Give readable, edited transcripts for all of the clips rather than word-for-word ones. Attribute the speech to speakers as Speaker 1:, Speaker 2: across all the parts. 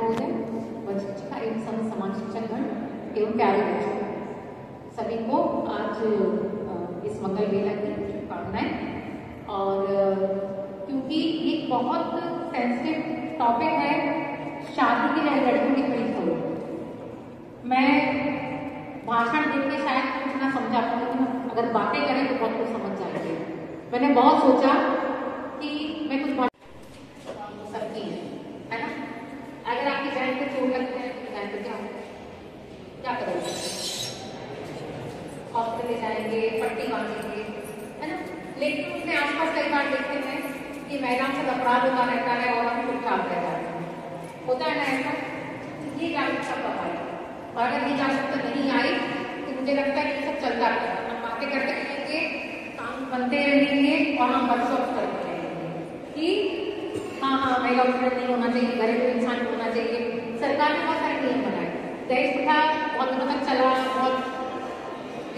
Speaker 1: महोदय व शिक्षिका एवं सभी समाज शिक्षकगण एवं प्यारे बच्चों, सभी को आज इस मंगल बेला की शुभकामनाएं। और क्योंकि ये बहुत सेंसिटिव टॉपिक है, शादी की लड़कियों की खरीद हो, मैं भाषण देख के शायद कुछ ना समझा पाऊँ, लेकिन अगर बातें करें तो बहुत कुछ समझ जाएंगे। मैंने बहुत सोचा कि मैं कुछ सकती है ना। अगर आपकी बहन को चोट लगती है तो बहन को क्या करोगे? हॉस्पिटल ले जाएंगे, पट्टी बांधेंगे, है ना। लेकिन उसके आसपास कई बार देखते हैं कि महिलाओं से अपराध होता रहता है और हम चुपचाप रह जाते हैं। होता है ना ऐसा। ये जागरूकता कब आई? और अगर ये जागरूकता नहीं आई तो मुझे लगता है कि सब चलता रहेगा, हम बातें करते रहेंगे, काम बनते रहेंगे और हम बरसों करते रहेंगे कि हाँ महिला उत्पीड़न नहीं होना चाहिए, घरेलू इंसान होना चाहिए। सरकार ने बहुत सारे नियम बनाए, दहेज प्रथा बहुत दिनों तक चला, बहुत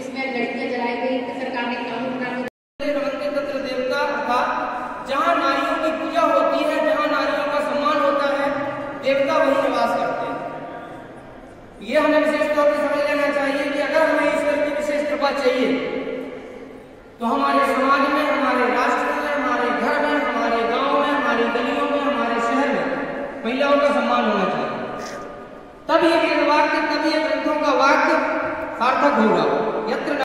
Speaker 1: इसमें लड़कियां जलाई गई, सरकार ने कानून बना दिया।
Speaker 2: देवता अर्थात जहाँ नारियों की पूजा होती है, जहाँ नारियों का सम्मान होता है, देवता वही निवास करते हैं। ये हमें विशेष तौर पर समझ लेना चाहिए कि अगर हमें ईश्वर की विशेष कृपा चाहिए तो हमारे समाज में, हमारे राष्ट्र में, हमारे घर में, हमारे गांव में, हमारी गलियों में, हमारे शहर में महिलाओं का सम्मान होना चाहिए। तब ये वेद वाक्य, तब ये ग्रंथों का वाक्य सार्थक होगा। यत्र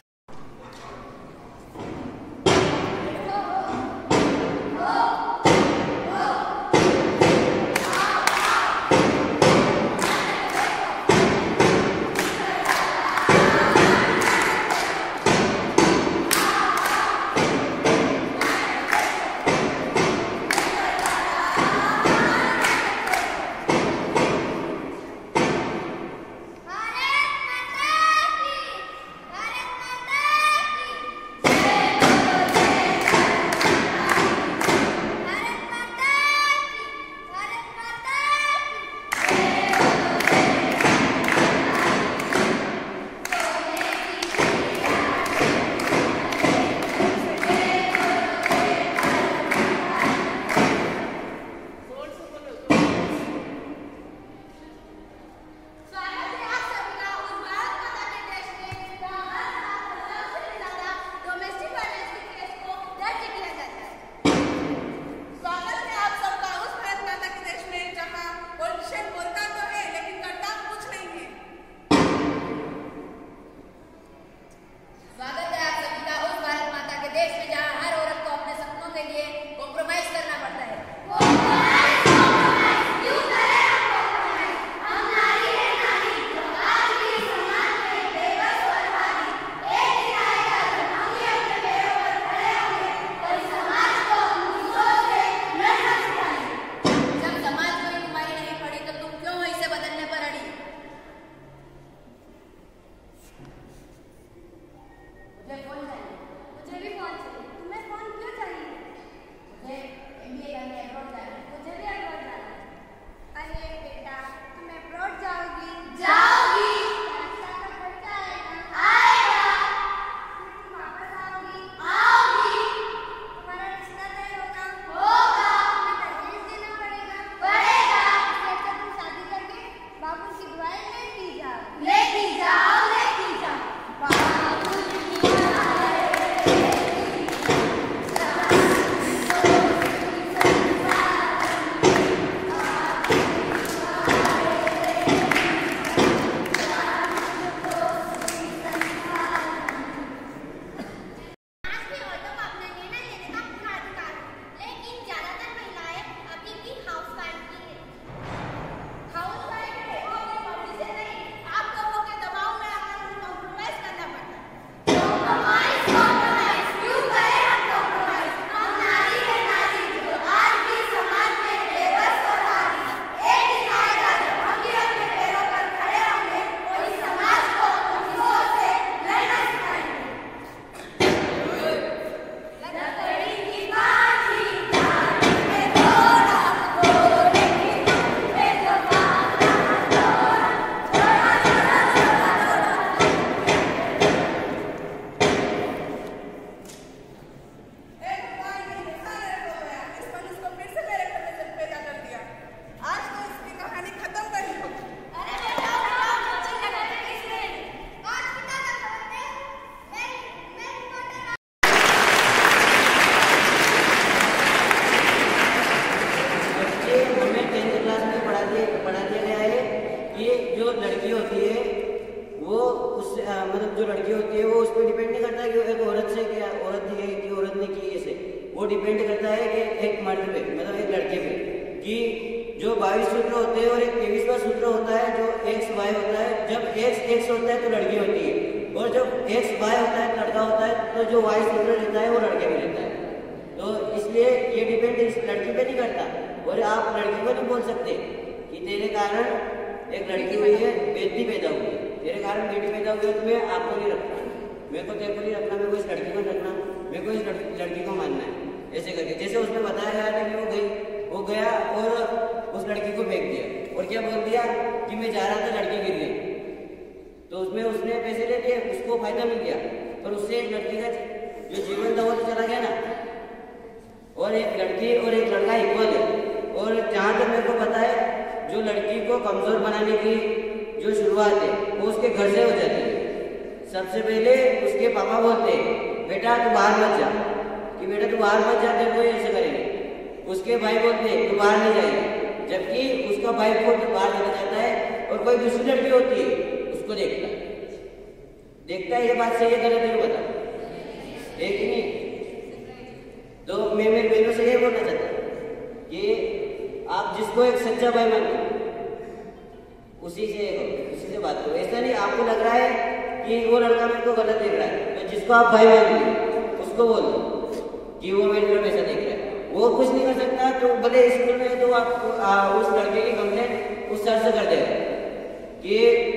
Speaker 3: वो डिपेंड करता है कि एक मर्द पे, मतलब एक लड़के पे, कि जो 22 सूत्र होते हैं और एक 23वां सूत्र होता है जो एक्स वाई होता है। जब एक्स एक्स होता है तो लड़की होती है, और जब एक्स वाई होता है लड़का होता है, तो जो वाई सूत्र रहता है वो लड़के में रहता है। तो इसलिए ये डिपेंड इस लड़की पे नहीं करता, और आप लड़की को नहीं बोल सकते कि तेरे कारण एक लड़की हुई है, बेटी पैदा हुई है, तेरे कारण बेटी पैदा हुई है, तो मैं आपको नहीं रखना, मेरे को तेरे को नहीं रखना, मेरे को इस लड़की को रखना, मेरे को इस लड़की को मानना है, ऐसे करके। जैसे उसने बताया यार कि वो गया और उस लड़की को फेंक दिया, और क्या बोल दिया कि मैं जा रहा था, लड़की गिर गई, तो उसमें उसने पैसे ले लिए, उसको फायदा मिल गया, पर उससे एक लड़की का जो जीवन था वो तो चला गया ना। और एक लड़की और एक लड़का इक्वल है, और जहाँ तक मेरे को पता है जो लड़की को कमजोर बनाने की जो शुरुआत है वो उसके घर से हो जाती है। सबसे पहले उसके पापा बोलते हैं बेटा तू बाहर मत जा, कि बेटा तू बाहर मत जा, तेरे को ऐसे करेंगे। उसके भाई बोलते हैं तू बाहर नहीं जाएगा, जबकि उसका भाई को तो बाहर चला जाता है और कोई दूसरी लड़की होती है उसको देखता है। ये बात सही है गलत है बता, एक ही नहीं। तो मैं मेरे बहनों से ये बोलना चाहता हूँ कि आप जिसको एक सच्चा भाई मानते उसी से बात करो। ऐसा नहीं आपको लग रहा है कि वो लड़का मेरे को गलत देख रहा है, तो जिसको आप भाई मानते उसको बोल दो कि वो मेरे तरफ ऐसा देख रहा है। वो कुछ नहीं कर सकता, तो भले स्कूल में तो आप उस लड़के की कंप्लेंट उस सर से कर देगा कि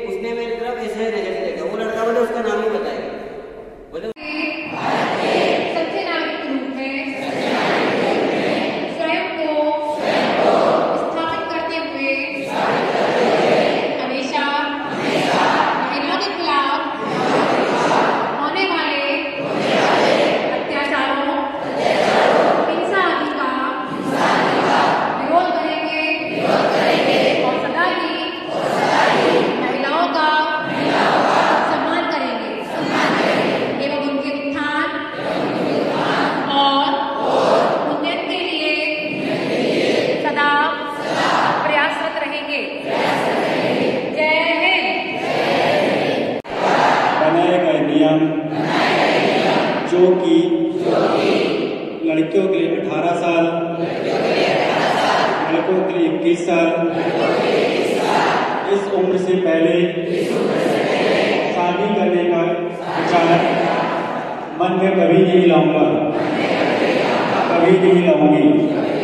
Speaker 3: उसने मेरी तरफ ऐसे नजर से देखा। वो लड़का बोले उसका नाम ही बताएगा, बोले
Speaker 4: जो कि लड़कियों के लिए 18 साल, लड़कों के लिए 21 साल, इस उम्र से पहले शादी करने का विचार मन में कभी नहीं लाऊंगा, कभी नहीं लाऊंगी।